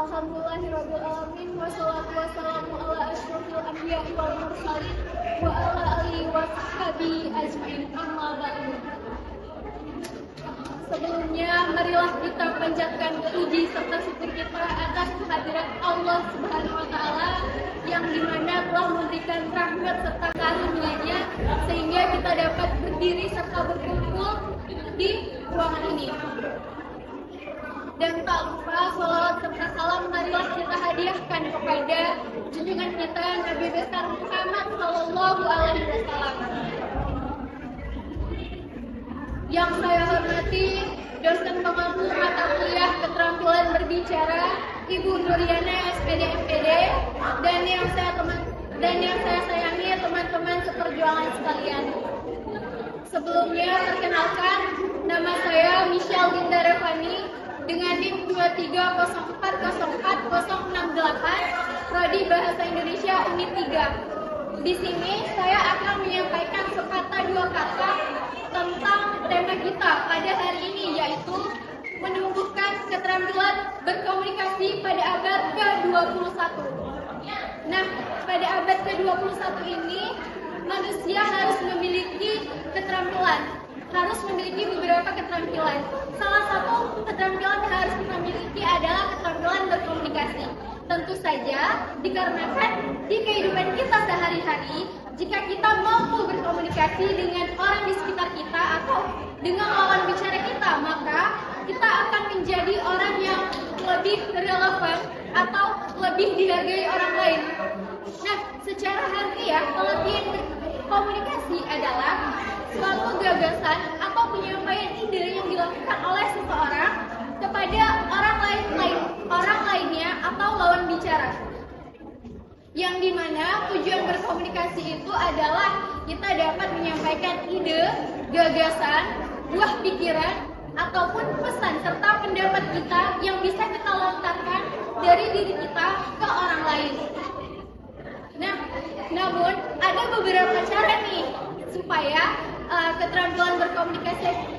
Alhamdulillahirabbil alamin wassalatu wassalamu ala asyrofil anbiya'i wal mursalin wa ala alihi washabihi ajmain. Amma ba'du. Sebelumnya marilah kita panjatkan puji serta syukur kita atas kehadirat Allah Subhanahu wa taala yang dimana telah memberikan rahmat serta karunia-Nya sehingga kita dapat berdiri serta berkumpul di ruangan ini. Dan tak lupa salawat serta salam marilah kita hadiahkan kepada junjungan kita Nabi besar Muhammad Sallallahu Alaihi Wasallam. Yang saya hormati dosen pengampu mata kuliah keterampilan berbicara Ibu Nuriana SPD MPD dan yang saya sayangi teman-teman seperjuangan sekalian. Sebelumnya perkenalkan, nama saya Michelle Dinda Revani dengan NIM 230404068 Prodi Bahasa Indonesia Unit 3. Di sini saya akan menyampaikan sekata dua kata tentang tema kita pada hari ini, yaitu menumbuhkan keterampilan berkomunikasi pada abad ke-21. Nah, pada abad ke-21 ini manusia harus memiliki keterampilan, harus memiliki beberapa keterampilan. Salah satu keterampilan yang harus kita miliki adalah keterampilan berkomunikasi. Tentu saja dikarenakan di kehidupan kita sehari-hari, jika kita mampu berkomunikasi dengan orang di sekitar kita atau dengan lawan bicara kita, maka kita akan menjadi orang yang lebih relevan atau lebih dihargai orang lain. Nah, secara harfiah, pengertian berkomunikasi adalah suatu gagasan atau penyampaian ide yang dilakukan oleh seseorang kepada orang lainnya atau lawan bicara. Yang dimana tujuan berkomunikasi itu adalah kita dapat menyampaikan ide, gagasan, buah pikiran, ataupun pesan serta pendapat kita yang bisa kita lontarkan dari diri kita ke orang lain. Nah, namun ada beberapa cara nih supaya keterampilan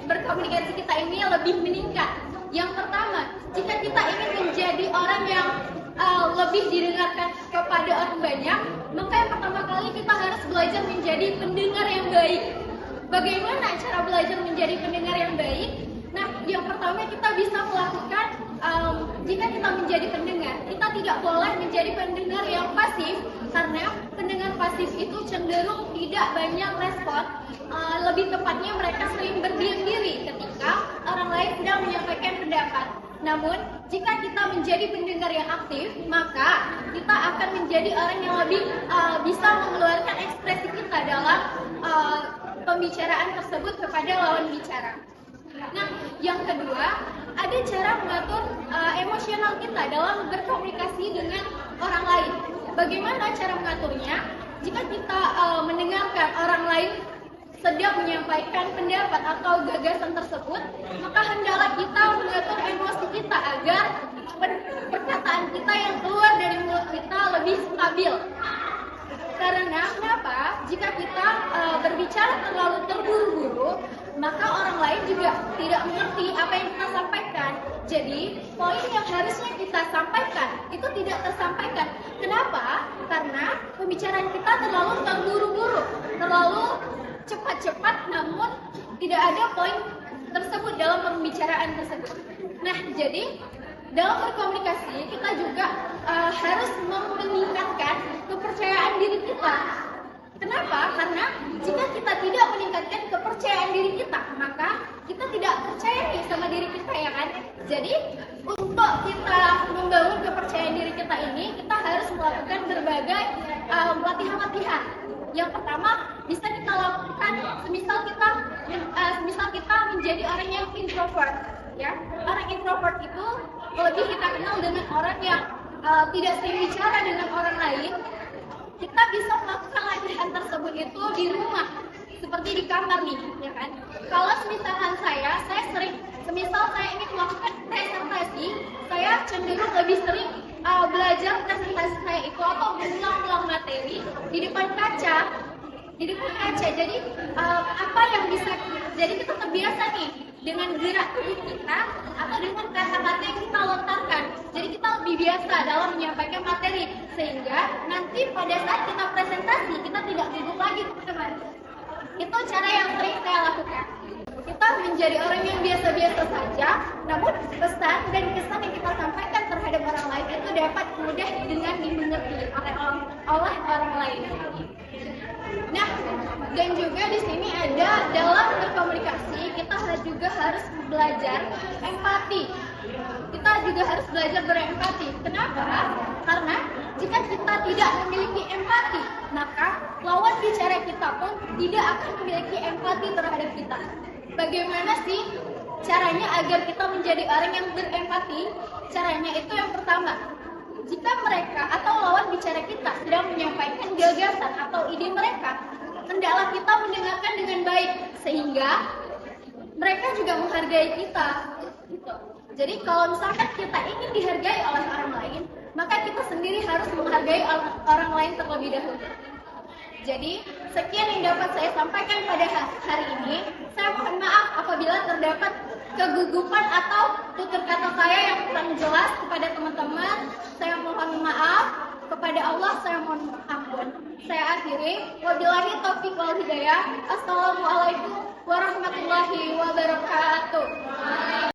berkomunikasi kita ini lebih meningkat. Yang pertama, jika kita ingin menjadi orang yang lebih didengarkan kepada orang banyak, maka yang pertama kali kita harus belajar menjadi pendengar yang baik. Bagaimana cara belajar menjadi pendengar yang baik? Nah, yang pertama kita bisa melakukan, jika kita menjadi pendengar, kita tidak boleh menjadi pendengar yang pasif, karena pendengar pasif itu cenderung tidak banyak respon. Lebih tepatnya mereka sering berdiam diri ketika orang lain sedang menyampaikan pendapat. Namun, jika kita menjadi pendengar yang aktif, maka kita akan menjadi orang yang lebih bisa mengeluarkan ekspresi kita dalam pembicaraan tersebut kepada lawan bicara. Nah, yang kedua, ada cara mengatur emosional kita dalam berkomunikasi dengan orang lain. Bagaimana cara mengaturnya? Jika kita mendengarkan orang lain sedang menyampaikan pendapat atau gagasan tersebut, maka hendaklah kita mengatur emosi kita agar perkataan kita yang keluar dari mulut kita lebih stabil. Karena kenapa? Jika kita berbicara terlalu terburu-buru, maka orang lain juga tidak mengerti apa yang kita sampaikan. Jadi, poin yang harusnya kita sampaikan itu tidak tersampaikan. Kenapa? Karena pembicaraan kita terlalu terburu-buru, terlalu cepat-cepat, namun tidak ada poin tersebut dalam pembicaraan tersebut. Nah, jadi dalam berkomunikasi kita juga harus meningkatkan kepercayaan diri kita. Kenapa? Karena jika kita tidak meningkatkan kepercayaan diri kita, maka kita tidak percaya nih sama diri kita, ya kan? Jadi untuk kita membangun kepercayaan diri kita ini, kita harus melakukan berbagai latihan-latihan. Yang pertama bisa kita lakukan semisal kita menjadi orang yang introvert, ya. Orang introvert itu lebih kita kenal dengan orang yang tidak sering bicara dengan orang lain. Kita bisa melakukan latihan tersebut itu di rumah, seperti di kamar nih, ya kan? Kalau misalkan saya semisal saya ingin melakukan presentasi, saya cenderung lebih sering belajar presentasi saya itu atau mengulang-ulang materi di depan kaca. Jadi jadi kita terbiasa nih dengan gerak tubuh kita atau dengan kata-kata yang kita lontarkan. Jadi kita lebih biasa dalam menyampaikan materi, sehingga nanti pada saat kita presentasi kita tidak gugup lagi, teman-teman. Itu cara yang sering saya lakukan. Kita menjadi orang yang biasa-biasa saja, namun pesan dan kesan yang kita sampaikan terhadap orang lain itu dapat mudah dengan dimengerti oleh orang lain. Nah, dan juga di sini ada dalam berkomunikasi kita juga harus belajar empati. Kita juga harus belajar berempati. Kenapa? Karena jika kita tidak memiliki empati, maka lawan bicara kita pun tidak akan memiliki empati terhadap kita. Bagaimana sih caranya agar kita menjadi orang yang berempati? Caranya itu yang pertama, jika mereka atau lawan bicara kita sedang menyampaikan gagasan atau ide mereka, hendaklah kita mendengarkan dengan baik sehingga mereka juga menghargai kita. Jadi kalau misalkan kita ingin dihargai oleh orang lain, maka kita sendiri harus menghargai orang lain terlebih dahulu. Jadi sekian yang dapat saya sampaikan pada hari ini. Saya mohon maaf apabila terdapat kegugupan atau tutur kata saya yang kurang jelas kepada teman-teman. Saya mohon maaf. Kepada Allah saya mohon ampun. Saya akhiri. Wabillahi taufiq wal hidayah. Assalamualaikum warahmatullahi wabarakatuh.